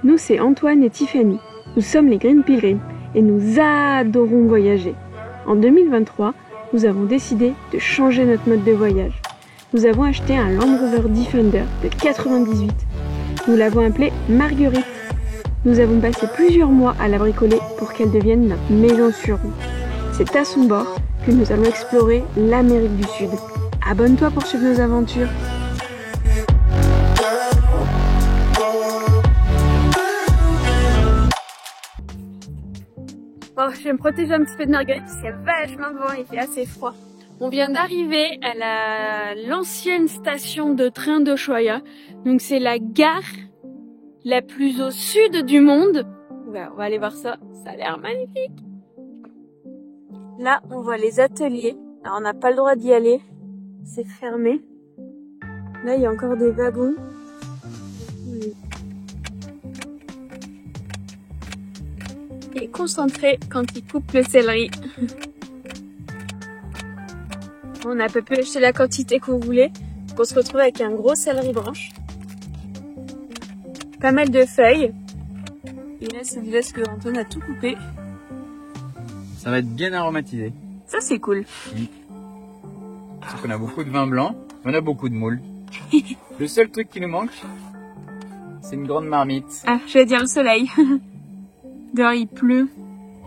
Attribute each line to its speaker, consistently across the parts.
Speaker 1: Nous, c'est Antoine et Tiffany. Nous sommes les Green Pilgrims et nous adorons voyager. En 2023, nous avons décidé de changer notre mode de voyage. Nous avons acheté un Land Rover Defender de 98. Nous l'avons appelée Marguerite. Nous avons passé plusieurs mois à la bricoler pour qu'elle devienne notre maison sur roue. C'est à son bord que nous allons explorer l'Amérique du Sud. Abonne-toi pour suivre nos aventures. Bon, je vais me protéger un petit peu de Marguerite parce qu'il y a vachement de vent et il fait assez froid. On vient d'arriver à l'ancienne station de train d'Ushuaïa. Donc c'est la gare la plus au sud du monde. Ouais, on va aller voir ça, ça a l'air magnifique. Là, on voit les ateliers. Alors on n'a pas le droit d'y aller, c'est fermé. Là, il y a encore des wagons. Et concentré quand il coupe le céleri. On a pas pu acheter la quantité qu'on voulait. Donc on se retrouve avec un gros céleri branche. Pas mal de feuilles. Et là, c'est déjà ce que Antoine a tout coupé.
Speaker 2: Ça va être bien aromatisé.
Speaker 1: Ça, c'est cool.
Speaker 2: Sauf qu'on a beaucoup de vin blanc, on a beaucoup de moules. Le seul truc qui nous manque, c'est une grande marmite.
Speaker 1: Ah, je vais dire le soleil. Dehors, il pleut.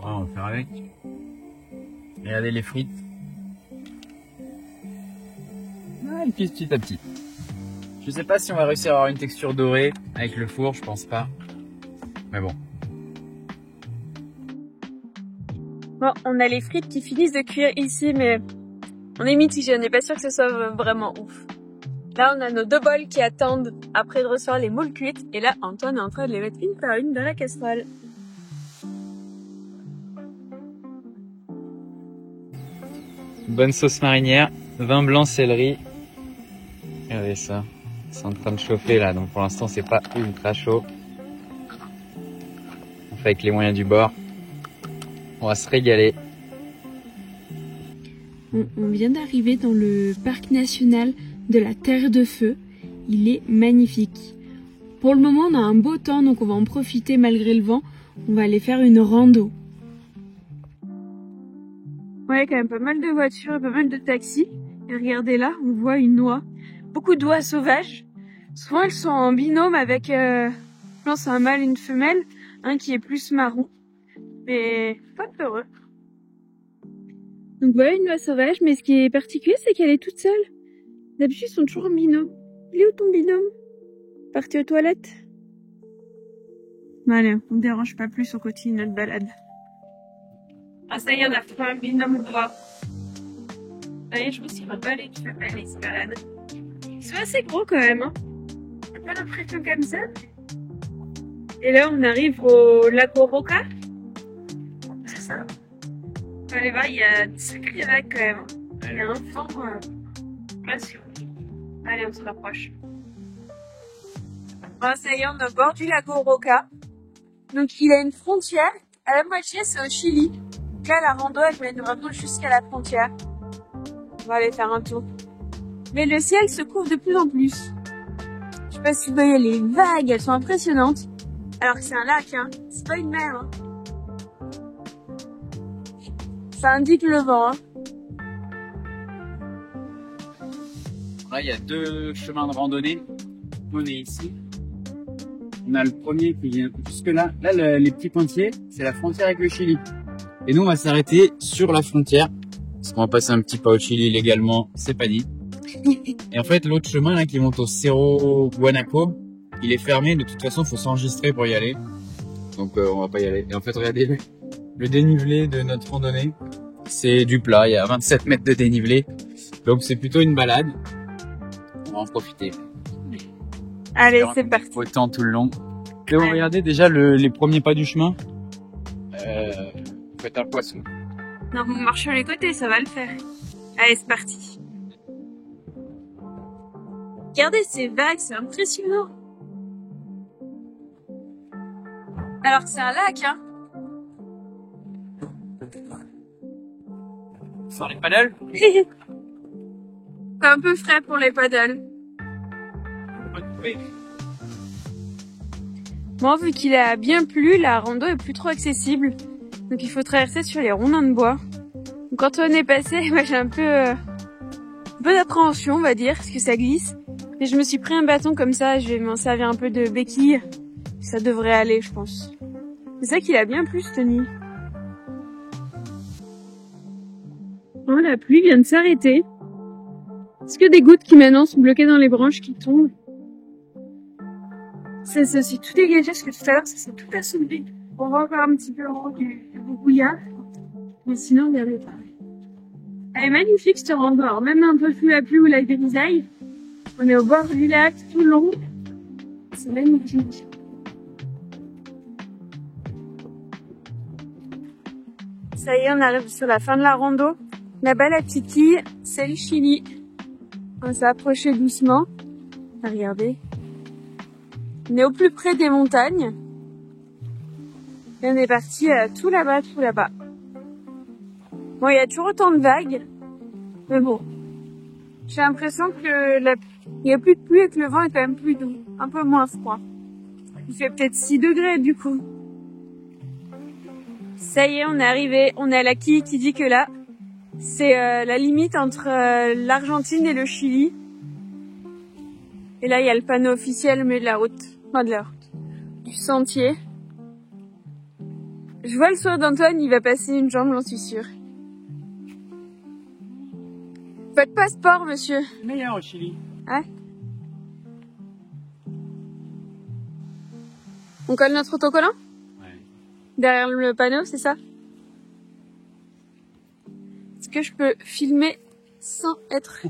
Speaker 2: Oh, on va faire avec. Regardez les frites. Ah, elles cuisent petit à petit. Je sais pas si on va réussir à avoir une texture dorée avec le four, je pense pas. Mais bon.
Speaker 1: Bon, on a les frites qui finissent de cuire ici, mais on est mitigé, on n'est pas sûr que ce soit vraiment ouf. Là, on a nos deux bols qui attendent après de recevoir les moules cuites. Et là, Antoine est en train de les mettre une par une dans la casserole.
Speaker 2: Bonne sauce marinière, vin blanc, céleri. Regardez ça, c'est en train de chauffer là, donc pour l'instant c'est pas ultra chaud. On fait avec les moyens du bord. On va se régaler.
Speaker 1: On vient d'arriver dans le parc national de la Terre de Feu. Il est magnifique. Pour le moment, on a un beau temps, donc on va en profiter malgré le vent. On va aller faire une rando. Ouais, quand même pas mal de voitures et pas mal de taxis. Et regardez là, on voit une oie. Beaucoup d'oies sauvages. Souvent, elles sont en binôme avec, je pense, un mâle et une femelle. Un qui est plus marron. Mais pas peureux. Donc voilà une oie sauvage, mais ce qui est particulier, c'est qu'elle est toute seule. D'habitude, ils sont toujours en binôme. Il est où ton binôme? Parti aux toilettes? Bon, allez, on ne dérange pas plus, on continue notre balade. Ah ça y est, on a fait un binôme droit. Allez, je me suis reballée, tu fais pas les balades. Ils sont assez gros quand même, hein. T'as pas l'impression comme ça? Et là, on arrive au lago Roca. C'est ça. Allez voir, il y a des sacrés vagues quand même. Il y a un fond patient. Allez, on se rapproche. Bon, ça y est, on est au bord du lago Roca. Donc, il a une frontière. À la moitié, c'est au Chili. Là, la rando, elle mène vraiment jusqu'à la frontière. On va aller faire un tour. Mais le ciel se couvre de plus en plus. Je sais pas si vous voyez les vagues, elles sont impressionnantes. Alors que c'est un lac, hein. C'est pas une mer, hein. Ça indique le vent, hein.
Speaker 2: Là, il y a deux chemins de randonnée. On est ici. On a le premier qui vient jusque là. Là, les petits pointillés, c'est la frontière avec le Chili. Et nous, on va s'arrêter sur la frontière. Parce qu'on va passer un petit pas au Chili légalement, c'est pas dit. Et en fait, l'autre chemin là qui monte au Cerro Guanaco, il est fermé. De toute façon, il faut s'enregistrer pour y aller. Donc, on va pas y aller. Et en fait, regardez le dénivelé de notre randonnée. C'est du plat. Il y a 27 mètres de dénivelé. Donc, c'est plutôt une balade. On va en profiter.
Speaker 1: Allez, c'est parti.
Speaker 2: Au temps tout le long. Et on regardez déjà les premiers pas du chemin. Faites un poisson.
Speaker 1: Non, on marche sur les côtés, ça va le faire. Allez, c'est parti. Regardez ces vagues, c'est impressionnant. Alors que c'est un lac, hein.
Speaker 2: Sans les paddles.
Speaker 1: C'est un peu frais pour les paddles. Bon, vu qu'il a bien plu, la rando est plus trop accessible. Donc il faut traverser sur les rondins de bois. Donc, quand on est passé, moi j'ai un peu d'appréhension, on va dire, parce que ça glisse. Mais je me suis pris un bâton comme ça, je vais m'en servir un peu de béquille. Ça devrait aller, je pense. C'est ça qu'il a bien plu cette nuit. Oh, la pluie vient de s'arrêter. Est-ce que des gouttes qui maintenant sont bloquées dans les branches qui tombent? Ça s'est tout dégagé parce que tout à l'heure ça s'est tout assombri. On voit encore un petit peu en haut du brouillard. Mais sinon, regardez pas. Elle est magnifique cette rando. Alors, même un peu sous la pluie ou la grisaille. On est au bord du lac tout le long. C'est magnifique. Ça y est, on arrive sur la fin de la rando. Là-bas, la petite quille, c'est le Chili. On s'est approché doucement. Regardez. On est au plus près des montagnes. Et on est parti tout là-bas, tout là-bas. Bon, il y a toujours autant de vagues. Mais bon. J'ai l'impression que il y a plus de pluie et que le vent est quand même plus doux. Un peu moins froid. Il fait peut-être 6 degrés du coup. Ça y est, on est arrivé. On est à la quille qui dit que là, c'est la limite entre l'Argentine et le Chili. Et là, il y a le panneau officiel au milieu de la route. Enfin, de la route. Du sentier. Je vois le sourire d'Antoine, il va passer une jambe, j'en suis sûre. Votre passeport, monsieur.
Speaker 2: Meilleur au Chili.
Speaker 1: Ouais. On colle notre autocollant?
Speaker 2: Ouais.
Speaker 1: Derrière le panneau, c'est ça? Est-ce que je peux filmer sans être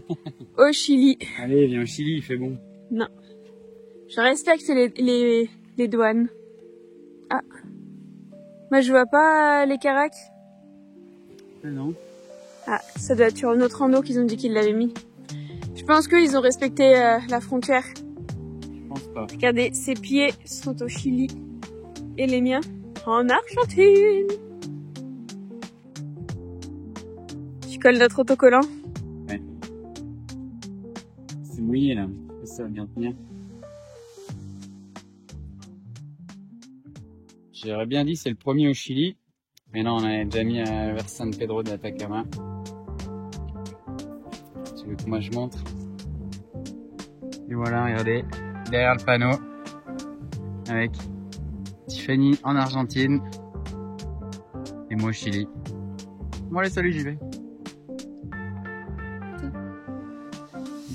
Speaker 1: au Chili?
Speaker 2: Allez, viens au Chili, il fait bon.
Speaker 1: Non. Je respecte les douanes. Ah. Moi, je vois pas les caracs.
Speaker 2: Ah non.
Speaker 1: Ah, ça doit être sur une autre rando qu'ils ont dit qu'ils l'avaient mis. Je pense qu'ils ont respecté la frontière.
Speaker 2: Je pense pas.
Speaker 1: Regardez, ses pieds sont au Chili. Et les miens en Argentine. Tu colles notre autocollant?
Speaker 2: Ouais. C'est mouillé là. Ça va bien tenir. J'aurais bien dit c'est le premier au Chili. Mais non, on avait déjà mis vers San Pedro de Atacama. Tu veux que moi je montre? Et voilà, regardez. Derrière le panneau. Avec Tiffany en Argentine. Et moi au Chili. Bon allez, salut, j'y vais.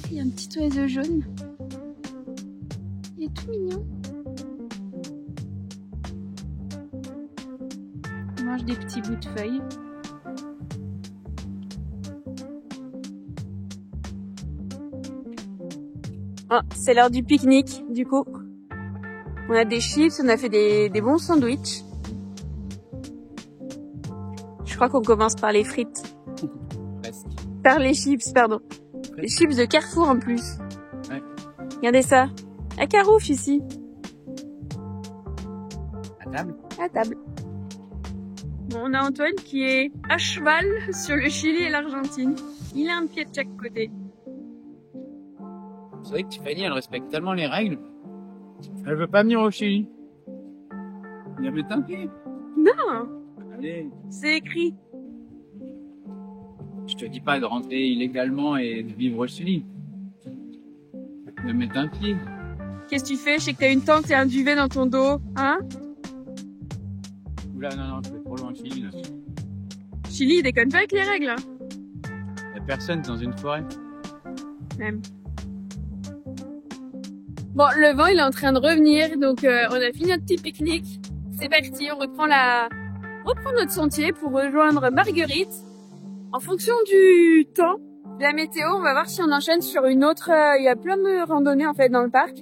Speaker 1: Il y a un petit oiseau jaune. Il est tout mignon. Il mange des petits bouts de feuilles. Oh, c'est l'heure du pique-nique, du coup. On a des chips, on a fait des bons sandwichs. Je crois qu'on commence par les frites.
Speaker 2: Presque.
Speaker 1: Par les chips, pardon. Les chips de Carrefour en plus.
Speaker 2: Ouais.
Speaker 1: Regardez ça. À Carouf ici.
Speaker 2: À table?
Speaker 1: À table. Bon, on a Antoine qui est à cheval sur le Chili et l'Argentine. Il a un pied de chaque côté.
Speaker 2: C'est vrai que Tiffany, elle respecte tellement les règles. Elle veut pas venir au Chili. Il y a mettre un pied.
Speaker 1: Non,
Speaker 2: Allez.
Speaker 1: c'est écrit.
Speaker 2: Je te dis pas de rentrer illégalement et de vivre au Chili. De mettre un pied.
Speaker 1: Qu'est-ce que tu fais? Je sais que t'as une tente et un duvet dans ton dos, hein?
Speaker 2: Oula, non, je vais trop loin au Chili, là.
Speaker 1: Chili, il déconne pas avec les règles, hein?
Speaker 2: Y a personne dans une forêt.
Speaker 1: Même. Bon, le vent, il est en train de revenir, donc on a fini notre petit pique-nique. C'est parti, on reprend notre sentier pour rejoindre Marguerite. En fonction du temps, de la météo, on va voir si on enchaîne sur une autre. Il y a plein de randonnées en fait dans le parc.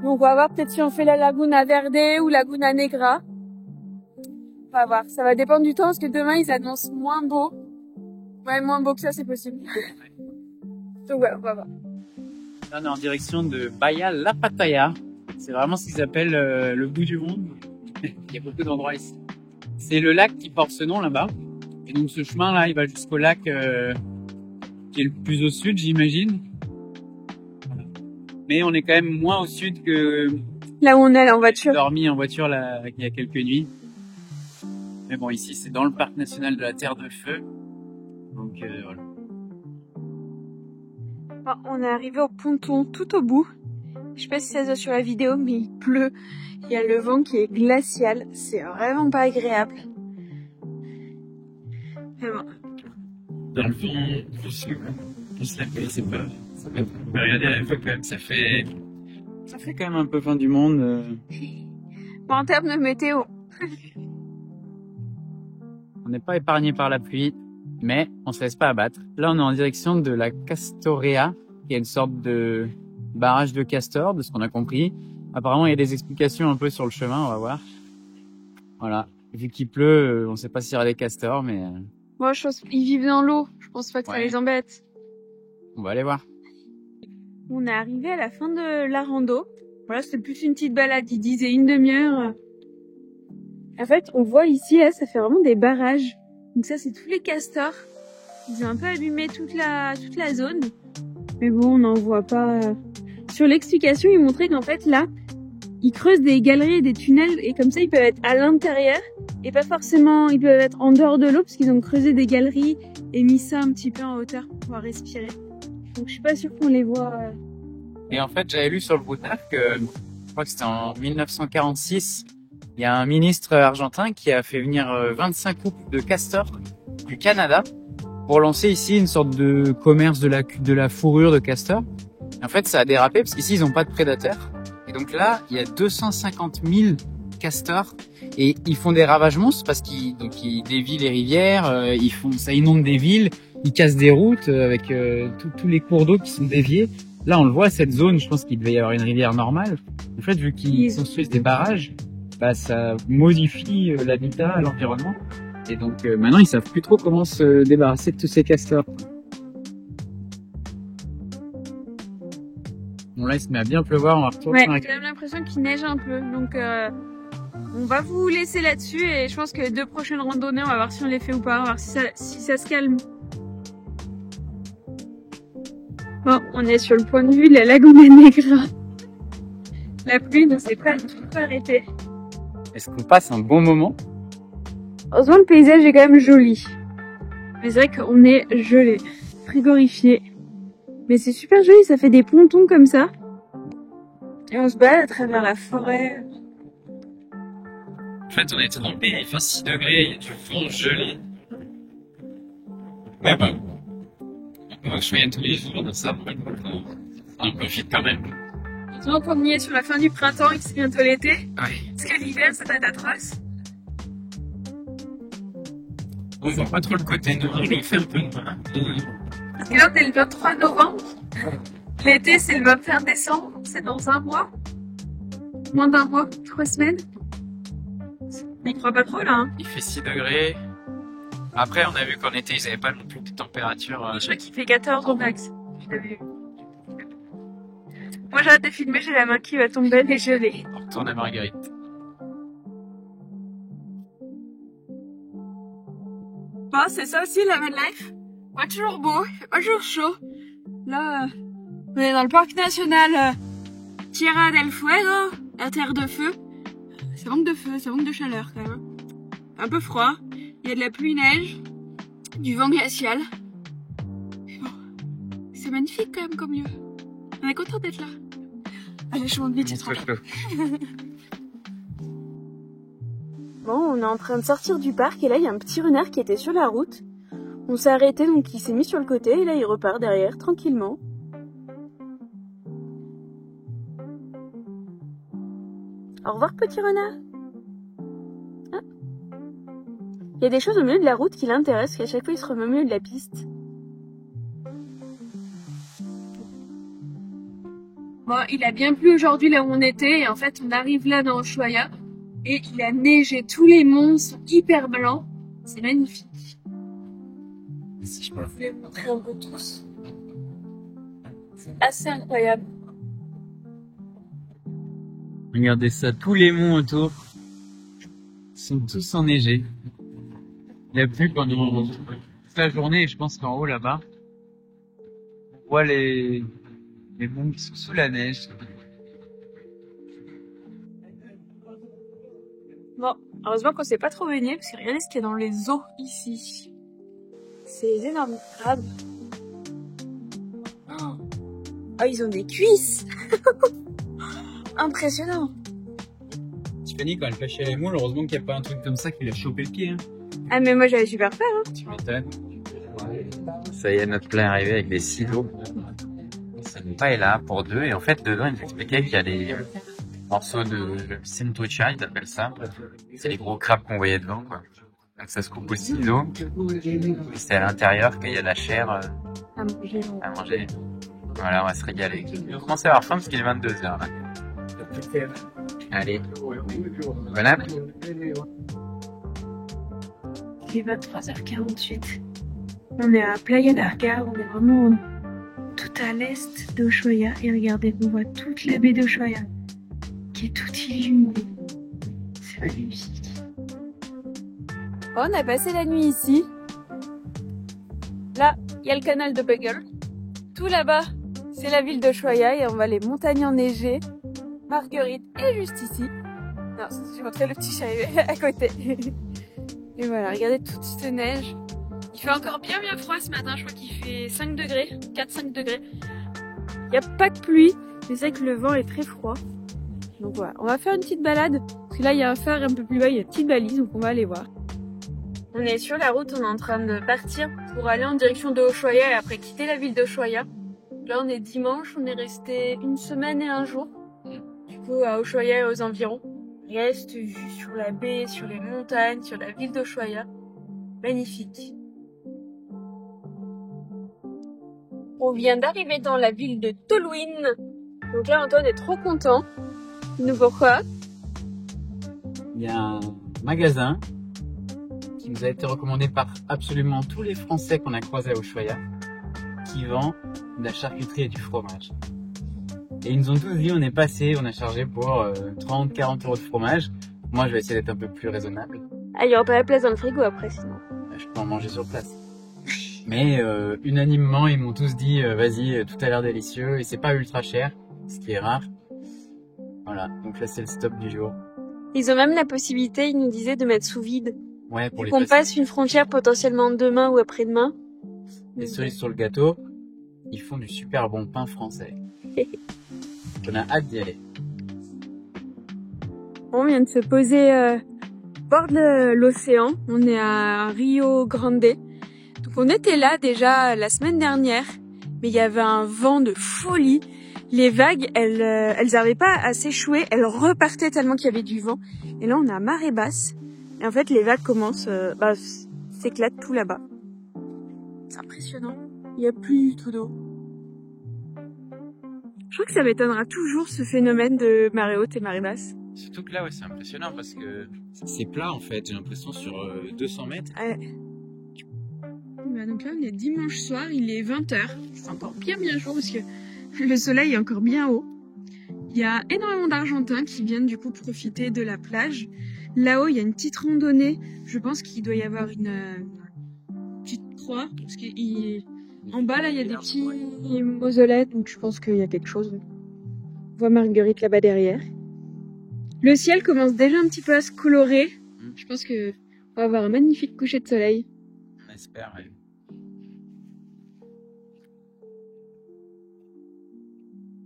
Speaker 1: Donc on va voir peut-être si on fait la Laguna Verde ou Laguna Negra. On va voir, ça va dépendre du temps parce que demain ils annoncent moins beau. Ouais, moins beau que ça, c'est possible. Donc ouais, on va voir.
Speaker 2: Là, on est en direction de Bahia La Pattaya. C'est vraiment ce qu'ils appellent le bout du monde. Il y a beaucoup d'endroits ici. C'est le lac qui porte ce nom là-bas. Et donc ce chemin-là, il va jusqu'au lac qui est le plus au sud, j'imagine. Voilà. Mais on est quand même moins au sud que
Speaker 1: Là où on est allé en voiture.
Speaker 2: J'ai dormi en voiture là, il y a quelques nuits. Mais bon, ici, c'est dans le parc national de la Terre de Feu. Donc, voilà.
Speaker 1: Bon, on est arrivé au ponton tout au bout. Je sais pas si ça se voit sur la vidéo, mais il pleut. Il y a le vent qui est glacial. C'est vraiment pas agréable. Mais bon.
Speaker 2: Dans le fond, plus la pluie, c'est pas... Regardez la fois quand même, ça fait quand même un peu fin du monde.
Speaker 1: Bon, en termes de météo.
Speaker 2: On n'est pas épargné par la pluie, mais on se laisse pas abattre. Là, on est en direction de la Castorea, qui est une sorte de barrage de castors, de ce qu'on a compris. Apparemment, il y a des explications un peu sur le chemin, on va voir. Voilà. Vu qu'il pleut, on sait pas s'il y aura des castors, mais
Speaker 1: Moi, je pense qu'ils vivent dans l'eau. Je pense pas que ça
Speaker 2: Ouais.
Speaker 1: les embête.
Speaker 2: on va aller voir.
Speaker 1: On est arrivé à la fin de la rando. Voilà, c'était plus une petite balade. Ils disaient une demi-heure. En fait, on voit ici, là, ça fait vraiment des barrages. Donc ça, c'est tous les castors. Ils ont un peu allumé toute la zone. Mais bon, on n'en voit pas. Sur l'explication, ils montraient qu'en fait, là, ils creusent des galeries et des tunnels. Et comme ça, ils peuvent être à l'intérieur. Et pas forcément, ils peuvent être en dehors de l'eau. Parce qu'ils ont creusé des galeries et mis ça un petit peu en hauteur pour pouvoir respirer. Donc je suis pas sûre qu'on les voit.
Speaker 2: Et en fait, j'avais lu sur le Broutard que, je crois que c'était en 1946, il y a un ministre argentin qui a fait venir 25 couples de castors du Canada pour lancer ici une sorte de commerce de la fourrure de castor. Et en fait, ça a dérapé parce qu'ici, ils n'ont pas de prédateurs. Et donc là, il y a 250 000 castors et ils font des ravages monstres parce qu'ils dévient les rivières, ça inonde des villes, ils cassent des routes avec tous les cours d'eau qui sont déviés. Là, on le voit, cette zone, je pense qu'il devait y avoir une rivière normale. En fait, vu qu'ils construisent des barrages, bah, ça modifie l'habitat, l'environnement. Et donc, maintenant, ils savent plus trop comment se débarrasser de tous ces castors. Bon, là, il se met à bien pleuvoir, on va retourner
Speaker 1: Ouais,
Speaker 2: dans la...
Speaker 1: j'ai quand même l'impression qu'il neige un peu. Donc, on va vous laisser là-dessus. Et je pense que les 2 prochaines randonnées, on va voir si on les fait ou pas. On va voir si ça se calme. Bon, on est sur le point de vue de la Laguna Negra. La pluie ne s'est pas du tout arrêtée.
Speaker 2: Est-ce qu'on passe un bon moment?
Speaker 1: Heureusement, le paysage est quand même joli. Mais c'est vrai qu'on est gelé, frigorifié. Mais c'est super joli, ça fait des pontons comme ça. Et on se balade à travers la forêt.
Speaker 2: En fait, on est trempé, il fait 6 degrés, il y a du vent gelé. Mais bon, je viens tous les jours de ça, on profite quand même.
Speaker 1: Donc on y est sur la fin du printemps et que c'est bientôt l'été.
Speaker 2: Ouais.
Speaker 1: Parce que l'hiver, ça va être atroce.
Speaker 2: On voit pas trop le côté noir, il fait un peu noir.
Speaker 1: Parce que là, on est le 23 novembre. L'été, c'est le 21 décembre. C'est dans un mois. Moins d'un mois, 3 semaines. Mais il croit pas trop là, hein.
Speaker 2: Il fait 6 degrés. Après, on a vu qu'en été, ils avaient pas non plus de température.
Speaker 1: Je crois qu'il fait 14 au max. Je l'avais vu. Moi, j'ai hâte de filmer, j'ai la main qui va tomber, elle est gelée.
Speaker 2: On retourne à Marguerite.
Speaker 1: Bon, c'est ça aussi la van life. Pas toujours beau, il fait pas toujours chaud. Là, on est dans le parc national Tierra del Fuego, la Terre de Feu. Ça manque de feu, ça manque de chaleur quand même. Un peu froid, il y a de la pluie-neige, du vent glacial. Mais bon, c'est magnifique quand même comme lieu. On est content d'être là. Allez, je monte vite, c'est trop chaud. Bon, on est en train de sortir du parc et là, il y a un petit renard qui était sur la route. On s'est arrêté, donc il s'est mis sur le côté et là, il repart derrière, tranquillement. Au revoir, petit renard. Ah. Il y a des choses au milieu de la route qui l'intéressent, qu'à chaque fois, il se remet au milieu de la piste. Bon, il a bien plu aujourd'hui là où on était et en fait, on arrive là dans Ushuaia. Et il a neigé, tous les monts sont hyper blancs. C'est magnifique. Si je peux vous les montrer un peu tous. C'est assez incroyable.
Speaker 2: Regardez ça, tous les monts autour sont tous enneigés. Il a plu pendant toute la journée et je pense qu'en haut là-bas, on voit les monts qui sont sous la neige.
Speaker 1: Bon, heureusement qu'on s'est pas trop baigné parce que regardez ce qu'il y a dans les eaux ici. Ces énormes crabes. Oh, ils ont des cuisses. Impressionnant.
Speaker 2: Tiffany, quand elle pêchait les moules, heureusement qu'il n'y a pas un truc comme ça qui lui a chopé le pied. Hein.
Speaker 1: Ah mais moi j'avais super peur. Hein.
Speaker 2: Tu m'étonnes. Ça y est, notre plat est arrivé avec des silos. Pas est là pour 2 et en fait dedans il nous expliquait qu'il y a des morceaux de centuria, ils appellent ça. C'est les gros crabes qu'on voyait devant quoi. Donc ça se coupe au ciseau. Et c'est à l'intérieur qu'il y a de la chair à manger. Voilà, on va se régaler. On commence à avoir faim parce qu'il est 22h là. Allez, bon appétit.
Speaker 1: Il est 23h48. On est à Playa d'Arca, on est vraiment tout à l'est d'Ushuaia. Et regardez, on voit toute la baie d'Ushuaia qui est toute illuminée. C'est magnifique. On a passé la nuit ici. Là, il y a le canal de Beagle. Tout là-bas, c'est la ville d'Ushuaia et on voit les montagnes enneigées. Marguerite est juste ici. Non, je vais montrer le petit chat à côté. Et voilà, regardez toute cette neige. Il fait encore bien froid ce matin, je crois qu'il fait 5 degrés, 4-5 degrés. Il n'y a pas de pluie, mais c'est vrai que le vent est très froid. Donc voilà, on va faire une petite balade, parce que là il y a un phare un peu plus bas, il y a une petite balise, donc on va aller voir. On est sur la route, on est en train de partir pour aller en direction de Ushuaia et après quitter la ville d'Ushuaia. Là on est dimanche, on est resté 1 semaine et 1 jour, du coup à Ushuaia et aux environs. Reste vue sur la baie, sur les montagnes, sur la ville d'Ushuaia. Magnifique. On vient d'arriver dans la ville de Tolwyn. Donc là, Antoine est trop content. Nous pourquoi?
Speaker 2: Il y a un magasin qui nous a été recommandé par absolument tous les Français qu'on a croisés à Ushuaia, qui vend de la charcuterie et du fromage. Et ils nous ont tous dit, on est passé, on a chargé pour 30-40 euros de fromage. Moi, je vais essayer d'être un peu plus raisonnable.
Speaker 1: Ah, il n'y aura pas la place dans le frigo après, sinon.
Speaker 2: Je peux en manger sur place. Mais unanimement, ils m'ont tous dit, vas-y, tout a l'air délicieux et c'est pas ultra cher, ce qui est rare. Voilà, donc là, c'est le stop du jour.
Speaker 1: Ils ont même la possibilité, ils nous disaient, de mettre sous vide.
Speaker 2: Ouais, pour les
Speaker 1: qu'on passe une frontière potentiellement demain ou après-demain.
Speaker 2: Les cerises sur le gâteau, ils font du super bon pain français. On a hâte d'y aller.
Speaker 1: On vient de se poser bord de l'océan. On est à Rio Grande. Donc on était là déjà la semaine dernière, mais il y avait un vent de folie. Les vagues, elles n'arrivaient pas à s'échouer, elles repartaient tellement qu'il y avait du vent. Et là on est à marée basse. Et en fait les vagues commencent, s'éclatent tout là-bas. C'est impressionnant. Il n'y a plus du tout d'eau. Je crois que ça m'étonnera toujours ce phénomène de marée haute et marée basse.
Speaker 2: Surtout que là, ouais, c'est impressionnant parce que c'est plat en fait, j'ai l'impression sur 200 mètres.
Speaker 1: Ouais. Bah donc là, on est dimanche soir, il est 20h. C'est encore bien chaud parce que le soleil est encore bien haut. Il y a énormément d'Argentins qui viennent du coup profiter de la plage. Là-haut, il y a une petite randonnée. Je pense qu'il doit y avoir une petite croix parce qu'en bas, là, il y a des petits mausolées, donc je pense qu'il y a quelque chose. On voit Marguerite là-bas derrière. Le ciel commence déjà un petit peu à se colorer. Je pense que on va avoir un magnifique coucher de soleil.
Speaker 2: On espère, oui.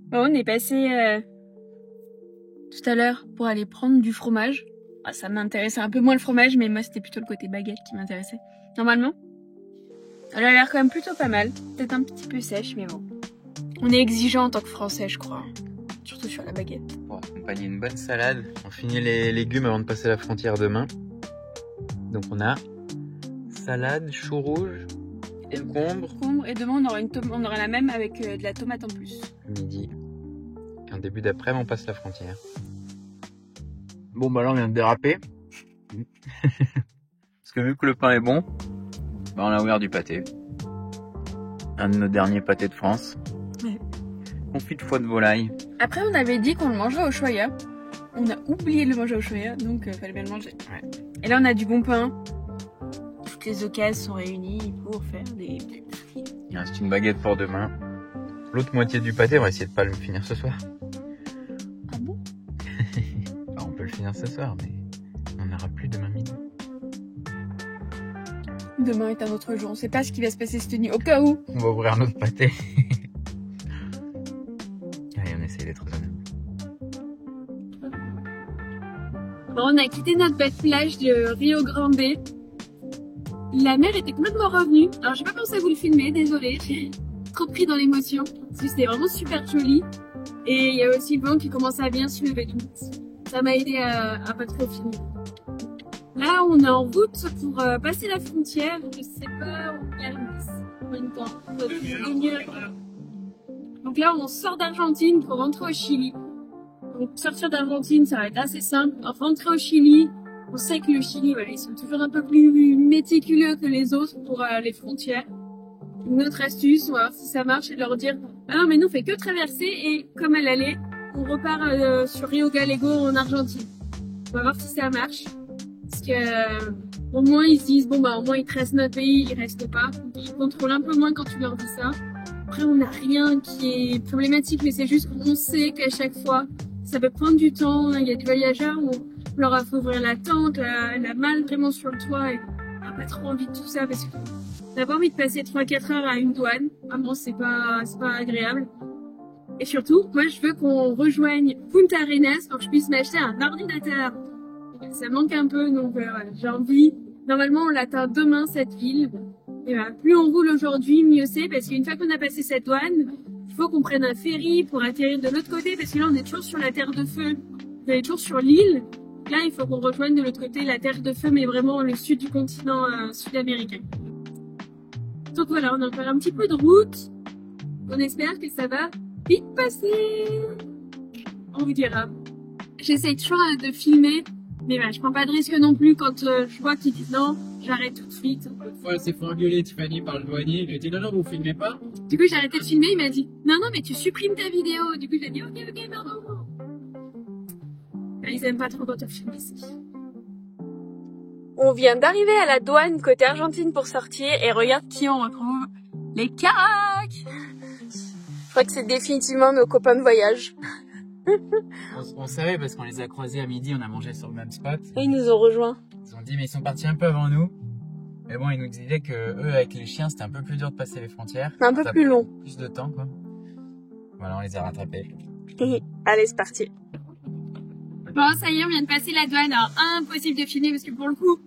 Speaker 1: Bon, on est passé tout à l'heure pour aller prendre du fromage. Ah, ça m'intéressait un peu moins le fromage, mais moi c'était plutôt le côté baguette qui m'intéressait. Normalement, elle a l'air quand même plutôt pas mal. Peut-être un petit peu sèche, mais bon. On est exigeant en tant que Français, je crois. Surtout sur la baguette.
Speaker 2: Pour accompagner une bonne salade, on finit les légumes avant de passer la frontière demain. Donc on a salade, chou rouge, concombre.
Speaker 1: Et demain on aura la même avec de la tomate en plus.
Speaker 2: Midi. Et en début d'après-midi, on passe la frontière. Bon bah là on vient de déraper. Parce que vu que le pain est bon, bah on a ouvert du pâté. Un de nos derniers pâtés de France.
Speaker 1: Ouais.
Speaker 2: Confit de foie de volaille.
Speaker 1: Après on avait dit qu'on le mangeait au Ushuaia. On a oublié de le manger au Ushuaia, donc fallait bien le manger.
Speaker 2: Ouais.
Speaker 1: Et là on a du bon pain. Toutes les occasions sont réunies pour faire des frites.
Speaker 2: Il reste une baguette pour demain. L'autre moitié du pâté, on va essayer de pas le finir ce soir.
Speaker 1: Ah bon?
Speaker 2: Enfin, on peut le finir ce soir, mais On n'aura plus demain midi.
Speaker 1: Demain est un autre jour, on sait pas ce qui va se passer cette nuit, au cas où.
Speaker 2: On va ouvrir notre pâté. Allez, on essaye d'être raisonnable.
Speaker 1: Bon, on a quitté notre belle plage de Rio Grande. La mer était complètement revenue. Alors j'ai pas pensé à vous le filmer, désolée, j'ai trop pris dans l'émotion. Parce que c'était vraiment super joli. Et il y a aussi le vent qui commençait à bien se lever. Donc ça m'a aidé à pas trop filmer. Là, on est en route pour passer la frontière. Je sais pas combien de temps. Donc là, on sort d'Argentine pour rentrer au Chili. Donc sortir d'Argentine, ça va être assez simple. Rentrer au Chili, on sait que le Chili, voilà, ils sont toujours un peu plus méticuleux que les autres pour les frontières. Une autre astuce, on va voir si ça marche, c'est de leur dire « Ah non, mais nous, on fait que traverser et comme elle allait, on repart sur Rio Galego en Argentine. » On va voir si ça marche. Parce que au moins, ils se disent « Bon, bah au moins, ils tracent notre pays, ils restent pas. » Ils contrôlent un peu moins quand tu leur dis ça. Après, on n'a rien qui est problématique, mais c'est juste qu'on sait qu'à chaque fois, ça peut prendre du temps. Il y a des voyageurs où on leur a fait ouvrir la tente, la malle vraiment sur le toit et on n'a pas trop envie de tout ça parce qu'on n'a pas envie de passer 3-4 heures à une douane. Vraiment, c'est pas agréable. Et surtout, moi, je veux qu'on rejoigne Punta Arenas pour que je puisse m'acheter un ordinateur. Ça manque un peu, donc voilà, j'ai envie. Normalement, on l'atteint demain, cette ville. Et voilà, plus on roule aujourd'hui, mieux c'est, parce qu'une fois qu'on a passé cette douane, il faut qu'on prenne un ferry pour atterrir de l'autre côté, parce que là, on est toujours sur la Terre de Feu. On est toujours sur l'île. Là, il faut qu'on rejoigne de l'autre côté la Terre de Feu, mais vraiment le sud du continent sud-américain. Donc voilà, on a encore un petit peu de route. On espère que ça va vite passer. On vous dira. J'essaye toujours de filmer, mais bah, je prends pas de risque non plus quand je vois qu'ils disent non, j'arrête tout de suite.
Speaker 2: Une fois, elle s'est fait engueuler Tiffany par le douanier. Il lui a dit non, vous filmez pas.
Speaker 1: Du coup, j'ai arrêté de filmer. Il m'a dit non, mais tu supprimes ta vidéo. Du coup, j'ai dit ok, pardon. Ils aiment pas trop quand on filme ici. On vient d'arriver à la douane côté Argentine pour sortir et regarde qui on retrouve. Les Caracs. Je crois que c'est définitivement nos copains de voyage.
Speaker 2: On savait parce qu'on les a croisés à midi, on a mangé sur le même spot.
Speaker 1: Et ils nous ont rejoints.
Speaker 2: Ils ont dit mais ils sont partis un peu avant nous. Mais bon, ils nous disaient que eux avec les chiens c'était un peu plus dur de passer les frontières.
Speaker 1: Un peu plus long.
Speaker 2: Plus de temps quoi. Voilà, on les a rattrapés.
Speaker 1: Allez, c'est parti. Bon, ça y est, on vient de passer la douane. Alors, impossible de filmer parce que pour le coup,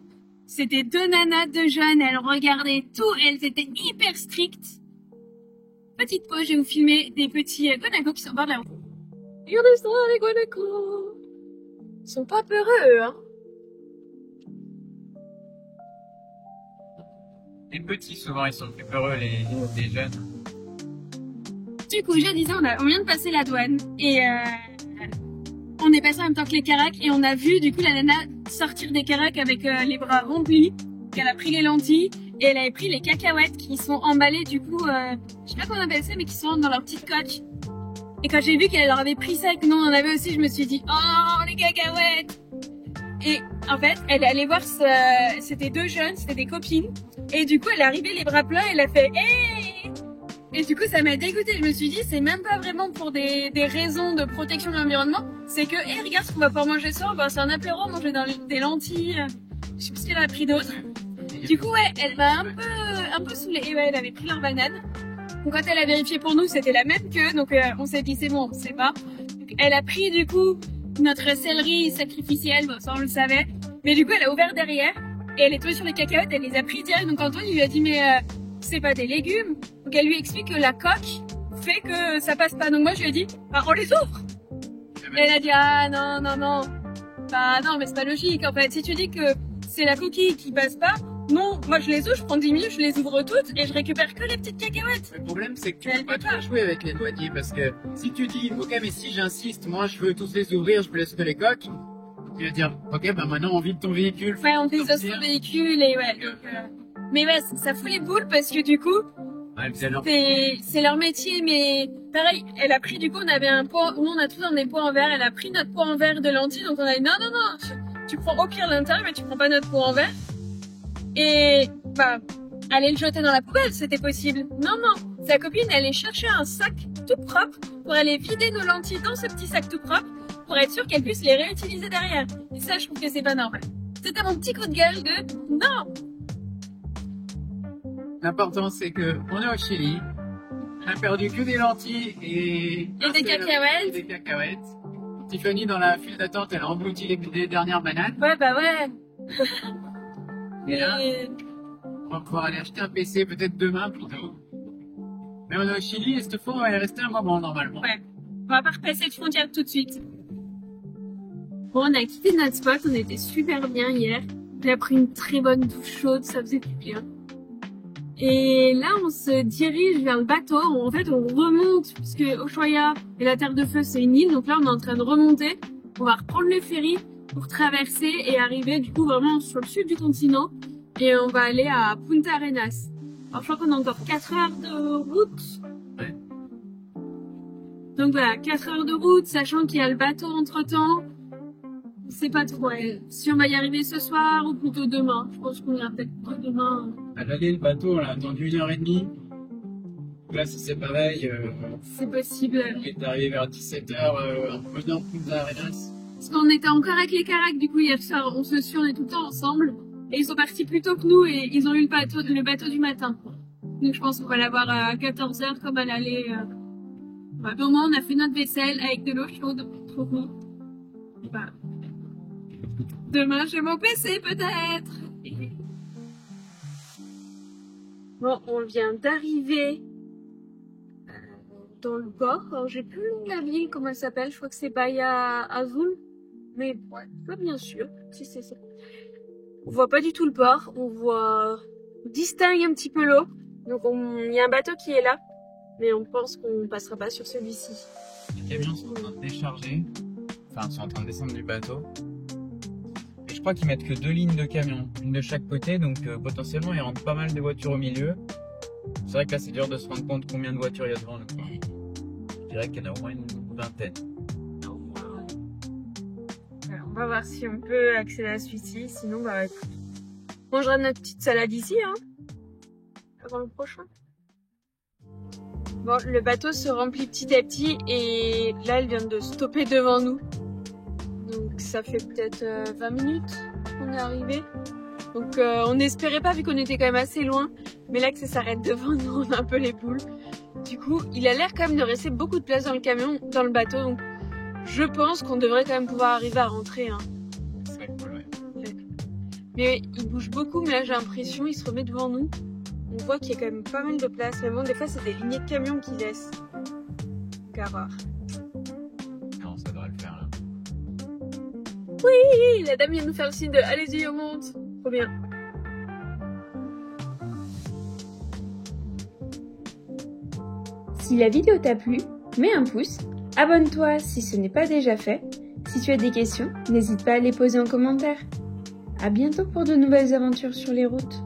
Speaker 1: c'était deux nanas, deux jeunes. Elles regardaient tout. Elles étaient hyper strictes. Petite pause, je vais vous filmer des petits guanacos qui sont au bord de la route. Regardez ça, les guanacos. Ils sont pas peureux, hein.
Speaker 2: Les petits, souvent, ils sont plus peureux, les jeunes.
Speaker 1: Du coup, je disais, on vient de passer la douane et on est passé en même temps que les Caracs et on a vu du coup la nana sortir des Caracs avec les bras remplis. Elle a pris les lentilles et elle avait pris les cacahuètes qui sont emballées du coup, je sais pas comment on appelle ça, mais qui sont dans leur petite coque. Et quand j'ai vu qu'elle leur avait pris ça et que nous on en avait aussi, je me suis dit oh les cacahuètes. Et en fait, elle est allée voir, c'était deux jeunes, c'était des copines. Et du coup, elle est arrivée les bras pleins et elle a fait hey. Et du coup, ça m'a dégoûtée. Je me suis dit, c'est même pas vraiment pour des raisons de protection de l'environnement. C'est que, hey, regarde ce qu'on va pouvoir manger ce soir. Ben, c'est un apéro, manger des lentilles. Je sais plus ce qu'elle a pris d'autre. Du coup, ouais, elle m'a un peu saoulée. Et ouais, elle avait pris leur banane. Donc, quand elle a vérifié pour nous, c'était la même queue. Donc, on s'est dit, c'est bon, on sait pas. Donc, elle a pris, du coup, notre céleri sacrificielle. Bon, ça, on le savait. Mais du coup, elle a ouvert derrière. Et elle est tombée sur les cacahuètes. Elle les a pris direct. Donc, Antoine, il lui a dit, mais c'est pas des légumes. Donc elle lui explique que la coque fait que ça passe pas. Donc moi je lui ai dit, bah on les ouvre. Et elle a dit, ah non. Bah non, mais c'est pas logique. En fait, si tu dis que c'est la coquille qui passe pas, non, moi je les ouvre, je prends 10 minutes, je les ouvre toutes et je récupère que les petites cacahuètes.
Speaker 2: Le problème c'est que tu peux pas trop jouer avec les douaniers parce que si tu dis, ok mais si j'insiste, moi je veux tous les ouvrir, je peux laisser que les coques. Tu vas dire, ok bah maintenant on vide ton véhicule.
Speaker 1: Ouais, on désosse ton véhicule et ouais. Mais ouais, ça fout les boules parce que du coup, c'est leur métier, mais pareil, elle a pris du coup, on avait un pot, nous on a tous des pots en verre, elle a pris notre pot en verre de lentilles, donc on a dit non, tu prends au pire l'intérieur, mais tu prends pas notre pot en verre. Et bah, aller le jeter dans la poubelle, c'était possible. Non, sa copine, elle allait chercher un sac tout propre pour aller vider nos lentilles dans ce petit sac tout propre pour être sûre qu'elle puisse les réutiliser derrière. Et ça, je trouve que c'est pas normal. C'était mon petit coup de gueule de non.
Speaker 2: L'important, c'est que on est au Chili. On a perdu que des lentilles et
Speaker 1: des cacahuètes.
Speaker 2: Et des cacahuètes. Tiffany, dans la file d'attente, elle a englouti les dernières bananes.
Speaker 1: Ouais, bah ouais.
Speaker 2: Et là, on va pouvoir aller acheter un PC peut-être demain plutôt. Mais on est au Chili et cette fois, on va y rester un moment normalement.
Speaker 1: Ouais. On va pas repasser de frontière tout de suite. Bon, on a quitté notre spot, on était super bien hier. J'ai pris une très bonne douche chaude, ça faisait du bien. Et là, on se dirige vers le bateau. En fait, on remonte, puisque Ushuaia et la Terre de Feu, c'est une île. Donc là, on est en train de remonter. On va reprendre le ferry pour traverser et arriver, du coup, vraiment sur le sud du continent. Et on va aller à Punta Arenas. Alors, je crois qu'on a encore 4 heures de route.
Speaker 2: Ouais.
Speaker 1: Donc voilà, 4 heures de route, sachant qu'il y a le bateau entre-temps. On sait pas trop si on va y arriver ce soir ou plutôt demain. Je pense qu'on ira peut-être demain.
Speaker 2: À l'aller, le bateau, on a attendu 1h30. Là, c'est pareil.
Speaker 1: C'est possible.
Speaker 2: On est arrivé vers 17h en venant Punta Arenas.
Speaker 1: Parce qu'on était encore avec les Caracs, du coup, hier soir, on se suit, on est tout le temps ensemble. Et ils sont partis plus tôt que nous et ils ont eu le bateau du matin. Donc je pense qu'on va l'avoir à 14h comme à l'aller. Bah, au moins, on a fait notre vaisselle avec de l'eau chaude. Trop bon. Bah, demain, j'ai mon PC peut-être. Bon, on vient d'arriver dans le port. Alors, j'ai plus le nom de la ville, comment elle s'appelle. Je crois que c'est Bahia Azul. Mais ouais, pas bien sûr. Si c'est ça. On voit pas du tout le port. On distingue un petit peu l'eau. Donc, il y a un bateau qui est là. Mais on pense qu'on passera pas sur celui-ci.
Speaker 2: Les camions sont en train de décharger. Enfin, sont en train de descendre du bateau. Et je crois qu'ils mettent que 2 lignes de camions, une de chaque côté, donc potentiellement il rentre pas mal de voitures au milieu. C'est vrai que là c'est dur de se rendre compte combien de voitures il y a devant nous. Je dirais qu'il y en a au moins une vingtaine.
Speaker 1: Alors, on va voir si on peut accéder à celui-ci, sinon bah écoute, on mangera notre petite salade ici, hein, avant le prochain. Bon, le bateau se remplit petit à petit et là elle vient de stopper devant nous. Donc ça fait peut-être 20 minutes qu'on est arrivé. Donc on n'espérait pas vu qu'on était quand même assez loin. Mais là que ça s'arrête devant nous, on a un peu les boules. Du coup, il a l'air quand même de rester beaucoup de place dans le camion, dans le bateau. Donc je pense qu'on devrait quand même pouvoir arriver à rentrer. Hein.
Speaker 2: C'est vrai cool, ouais.
Speaker 1: Mais il bouge beaucoup, mais là j'ai l'impression qu'il se remet devant nous. On voit qu'il y a quand même pas mal de place. Mais bon, des fois c'est des lignées de camions qui laissent. Donc à voir.
Speaker 2: Non, ça devrait le faire là.
Speaker 1: Oui, la dame vient nous faire le signe de allez-y, on monte. Trop bien.
Speaker 3: Si la vidéo t'a plu, mets un pouce, abonne-toi si ce n'est pas déjà fait. Si tu as des questions, n'hésite pas à les poser en commentaire. À bientôt pour de nouvelles aventures sur les routes.